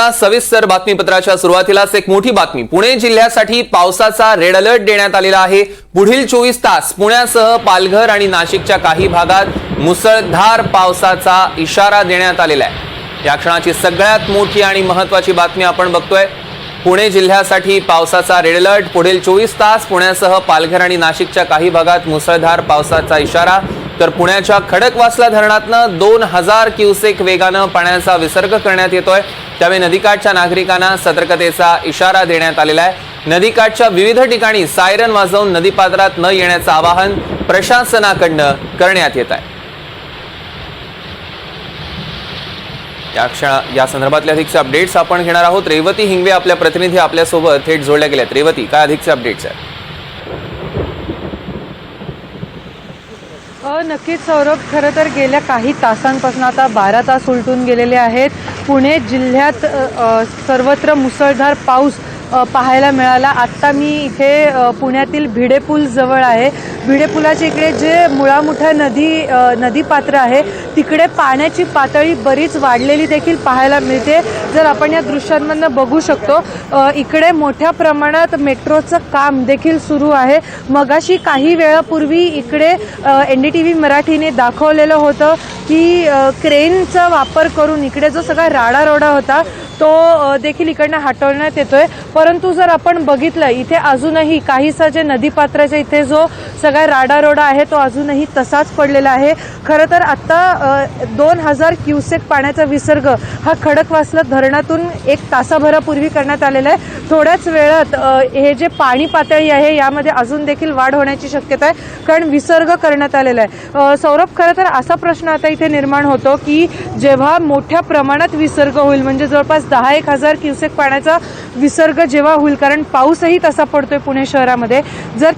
पाहूया सविस्तर बातमीपत्राच्या सुरुवातीलाच एक मोठी बातमी। पुणे जिल्ह्यासाठी पावसाचा रेड अलर्ट देण्यात आलेला आहे। पुढील 24 तास पुण्यासह पालघर आणि नाशिकच्या काही भागात मुसळधार पावसाचा इशारा देण्यात आलेला आहे। या क्षणाची सगळ्यात मोठी आणि महत्त्वाची बातमी आपण बघतोय। पुणे जिल्ह्यासाठी पावसाचा रेड अलर्ट। पुढील 24 तास पुण्यासह पालघर आणि नाशिकच्या काही भागात मुसळधार पावसाचा इशारा। तर पुण्याच्या खडकवासला धरणातनं 2000 क्युसेक वेगानं पाण्याचा विसर्ग करण्यात येतोय। त्यामुळे नदीकाठच्या नागरिकांना सतर्कतेचा इशारा देण्यात आलेला आहे। नदीकाठच्या विविध ठिकाणी सायरन वाजवून नदीपात्रात न येण्याचं आवाहन प्रशासनाकडून करण्यात येत आहे। या संदर्भातले अधिकचे अपडेट्स आपण घेणार आहोत। रेवती हिंगवे आपल्या प्रतिनिधी आपल्यासोबत थेट जोडल्या गेल्यात। रेवती, काय अधिकचे अपडेट्स आहेत? नक्कीच सौरभ, खरं तर गेल्या काही तासांपासून आता 12 तास उलटून गेलेले आहेत। पुणे जिल्ह्यात सर्वत्र मुसळधार पाऊस पाहायला मिळाला। आत्ता मी इथे पुण्यातील भिडे पूल जवळ आहे। भिडे पुलाच्या इकडे जे मुळामुठा नदी पात्र आहे तिकडे पाण्याची पातळी बरीच वाढलेली देखील पाहायला मिळते। जर आपण या दृश्यांमधून बघू शकतो, इकडे मोठ्या प्रमाणात मेट्रोचं काम देखील सुरू आहे। मगाशी काही वेळापूर्वी इकडे NDTV मराठीने दाखवलेलं होतं की क्रेनचा वापर करून इकडे जो सगळा राडारोडा होता तो देखील इकडनं हटवण्यात येतोय। परंतु जर आपण बघितलं, इथे अजूनही काहीसा जे नदीपात्राच्या इथे जो सगळा राडारोडा आहे तो अजूनही तसाच पडलेला आहे। खरं तर आत्ता 2000 क्युसेक पाण्याचा विसर्ग हा खडकवासला धरणातून 1 तासाभरापूर्वी करण्यात आलेला आहे। थोड्याच वेळात हे जे पाणी पातळी आहे यामध्ये अजून देखील वाढ होण्याची शक्यता आहे, कारण विसर्ग करण्यात आलेला आहे। सौरभ, खरं तर असा प्रश्न आता इथे निर्माण होतो की जेव्हा मोठ्या प्रमाणात विसर्ग होईल, म्हणजे जवळपास 10,000 क्युसेक पाण्याचा विसर्ग जेव्हा होईल, कारण पाऊसही तसा पडतोय पुणे शहरामध्ये, जर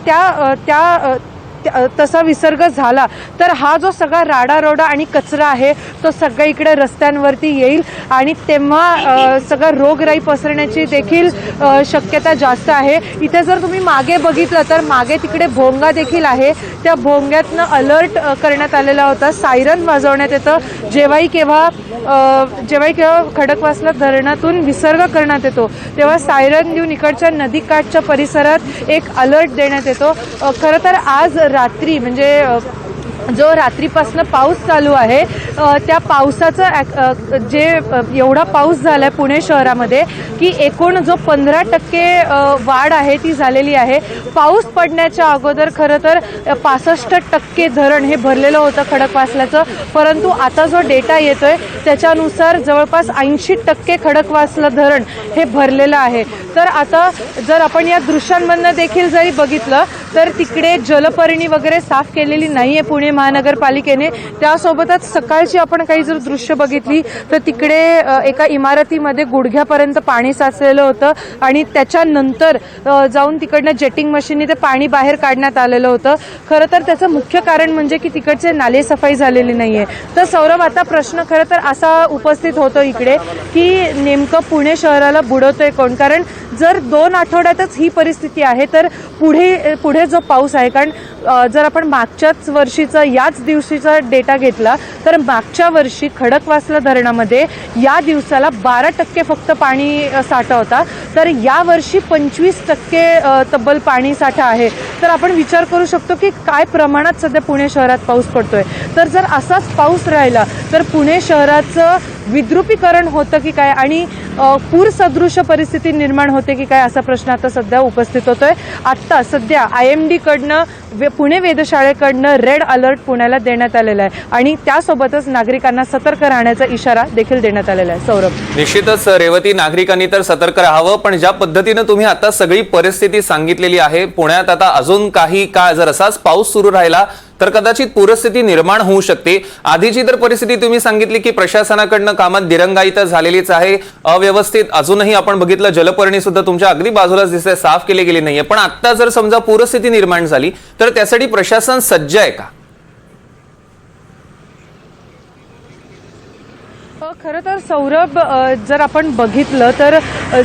तसा विसर्ग झाला तर हा जो सगळा राडारोडा आणि कचरा आहे तो सगळा इकडे रस्त्यांवरती येईल आणि तेव्हा सगळं रोगराई पसरण्याची देखील शक्यता जास्त आहे। इथे जर तुम्ही मागे बघितलं तर मागे तिकडे भोंगा देखील आहे। त्या भोंग्यातनं अलर्ट करण्यात आलेला होता, सायरन वाजवण्यात येतं जेव्हाही केव्हा खडकवासला धरणातून विसर्ग करण्यात येतो तेव्हा सायरन देऊन इकडच्या नदीकाठच्या परिसरात एक अलर्ट देण्यात येतो। खरं तर आज रात्री, म्हणजे जो रात्रीपासून पाऊस चालू आहे त्या पावसाचं जे एवढा पाऊस झाला आहे पुणे शहरामध्ये की एकूण जो 15% वाढ आहे ती झालेली आहे। पाऊस पडण्याच्या अगोदर खरं तर 65% धरण हे भरलेलं होतं खडकवासल्याचं, परंतु आता जो डेटा येतोय त्याच्यानुसार जवळपास 80% खडकवासला धरण हे भरलेलं आहे। तर आता जर आपण या दृश्यांमधनं देखील जरी बघितलं तर तिकडे जलपर्णी वगैरे साफ केलेली नाही आहे पुणे महानगरपालिकेने। त्यासोबतच सकाळची आपण काही जर दृश्य बघितली तर तिकडे एका इमारतीमध्ये गुडघ्यापर्यंत पाणी साचलेलं होतं आणि त्याच्यानंतर जाऊन तिकडनं जेटिंग मशीनने ते पाणी बाहेर काढण्यात आलेलं होतं। खरं तर त्याचं मुख्य कारण म्हणजे की तिकडचे नाले सफाई झालेली नाहीये। तर सौरभ, आता प्रश्न खरं तर असा उपस्थित होतो इकडे की नेमकं पुणे शहराला बुडवतोय कोण? कारण जर 2 आठवड्यातच ही परिस्थिती आहे तर पुढे जो पाऊस आहे, कारण जर आपण मागच्याच वर्षीचा याच दिवशीचा डेटा घेतला तर मागच्या वर्षी खडकवासला धरणामध्ये या दिवसाला 12% फक्त पाणी साठा होता, तर या वर्षी 25% तब्बल पाणी साठा आहे। तर आपण विचार करू शकतो की काय प्रमाणात सध्या पुणे शहरात पाऊस पडतोय। तर जर असाच पाऊस राहिला तर पुणे शहराचं विद्रुपीकरण होतं की काय आणि पूर सदृश परिस्थिती निर्माण होते की काय असा प्रश्न आता सध्या उपस्थित होतोय। आत्ता सध्या IMD कडनं पुणे वेधशाळेकडनं रेड अलर्ट पुण्याला देण्यात आलेला आहे आणि त्यासोबतच नागरिकांना सतर्क राहण्याचा इशारा देखील देण्यात आलेला आहे। सौरभ, निश्चितच रेवती, नागरिकांनी तर सतर्क राहावं, पण ज्या पद्धतीने तुम्ही आता सगळी परिस्थिती सांगितलेली आहे, पुण्यात आता अजून काही काळ जर असाच पाऊस सुरू राहिला तर कदाचित पूरस्थिती निर्माण होऊ शकते। आधीची तर परिस्थिती तुम्ही सांगितली की प्रशासनाकडनं कामात दिरंगाई तर झालेलीच आहे, अव्यवस्थित अजूनही आपण बघितलं जलपर्णी सुद्धा तुमच्या अगदी बाजूलाच दिसते, साफ केली गेली नाहीये। पण आता जर समजा पूरस्थिती निर्माण झाली तर त्यासाठी प्रशासन सज्ज आहे का? खरं तर सौरभ, जर आपण बघितलं तर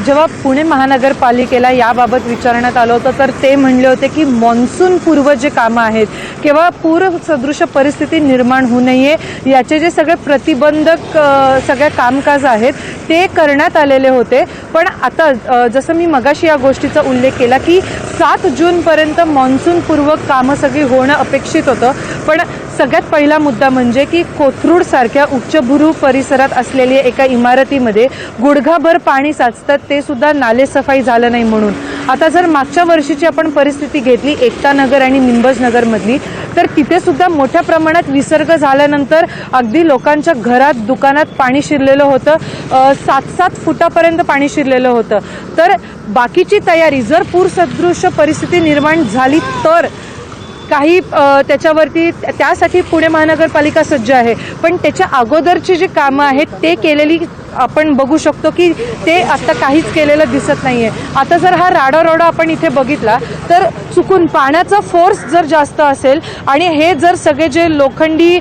जेव्हा पुणे महानगरपालिकेला याबाबत विचारण्यात आलं होतं तर ते म्हणले होते की मान्सून पूर्व जे कामं आहेत किंवा पूरसदृश परिस्थिती निर्माण होऊ नये याचे जे सगळे प्रतिबंधक सगळे कामकाज आहेत ते करण्यात आलेले होते. पण आता जसं मी मगाशी या गोष्टीचा उल्लेख केला की 7 जूनपर्यंत मान्सूनपूर्व कामं सगळी होणं अपेक्षित होतं. पण सगळ्यात पहिला मुद्दा म्हणजे की कोथरूडसारख्या उच्चभ्रू परिसरात असलेल्या एका इमारतीमध्ये गुडघाभर पाणी साचतात, ते सुद्धा नालेसफाई झालं नाही म्हणून. आता जर मागच्या वर्षीची आपण परिस्थिती घेतली एकता नगर आणि निंबज नगरमधली, तर तिथे सुद्धा मोठ्या प्रमाणात विसर्ग झाल्यानंतर अगदी लोकांच्या घरात दुकानात पाणी शिरलेलं होतं. 7-7 फुटापर्यंत पाणी शिरलेलं होतं. तर बाकीची तयारी जर पूरसदृश परिस्थिती निर्माण झाली तर काही त्याच्यावरती त्यासाठी पुणे महानगरपालिका सज्ज आहे. पण त्याच्या अगोदरची जी कामं आहेत ते केलेली आपण बघू शकतो की ते आता काहीच केलेलं दिसत नाही आहे. आता जर हा राडारोडा आपण इथे बघितला तर चुकून पाण्याचा फोर्स जर जास्त असेल आणि हे जर सगळे जे लोखंडी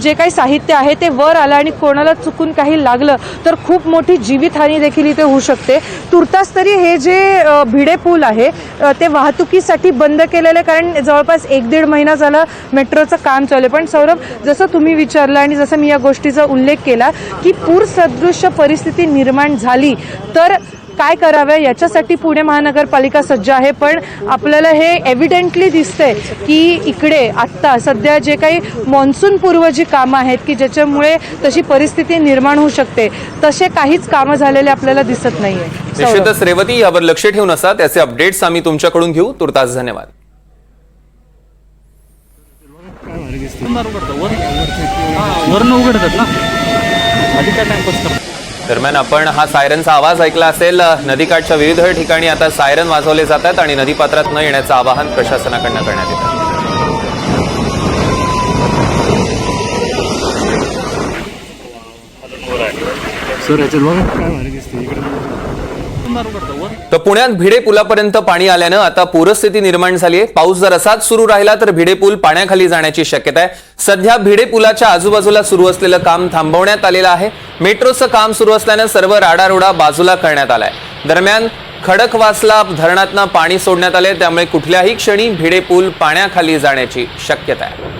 जे काही साहित्य आहे ते वर आलं आणि कोणाला चुकून काही लागलं तर खूप मोठी जीवितहानी देखील इथे होऊ शकते. तुर्तास तरी हे जे भिडे पूल आहे ते वाहतुकीसाठी बंद केलेले, कारण जवळपास 1-1.5 महिना झाला मेट्रोचं काम चालू आहे. पण सौरभ, जसं तुम्ही विचारलं आणि जसं मी या गोष्टीचा उल्लेख केला की पूरसदृश परिस्थिती निर्माण झाली तर काय करावं याच्यासाठी पुणे महानगरपालिका सज्ज आहे. पण आपल्याला हे एव्हिडेंटली दिसतंय की इकडे आत्ता सध्या जे काही मान्सून पूर्व जी कामं आहेत की ज्याच्यामुळे तशी परिस्थिती निर्माण होऊ शकते, तसे काहीच कामं झालेले आपल्याला दिसत नाहीये. निश्चितच रेवती, यावर लक्ष ठेवून असा त्याचे अपडेट्स आम्ही तुमच्याकडून घेऊ. तुर्तास धन्यवाद. दरम्यान आपण हा सायरनचा आवाज ऐकला असेल. नदीकाठच्या विविध ठिकाणी आता सायरन वाजवले जातात आणि नदीपात्रात न येण्याचं आवाहन प्रशासनाकडनं करण्यात येतं. तर पुण्यात भिडे पुलापर्यंत पाणी आल्यानं आता पूरस्थिती निर्माण झाली आहे. पाऊस जर असाच सुरू राहिला तर भिडे पूल पाण्याखाली जाण्याची शक्यता आहे. सध्या भिडे पुलाच्या आजूबाजूला सुरू असलेलं काम थांबवण्यात आलेलं आहे. मेट्रोचं काम सुरू असल्यानं सर्व राडारोडा बाजूला करण्यात आलाय. दरम्यान खडकवासला धरणातनं पाणी सोडण्यात आले, त्यामुळे कुठल्याही क्षणी भिडे पूल पाण्याखाली जाण्याची शक्यता आहे.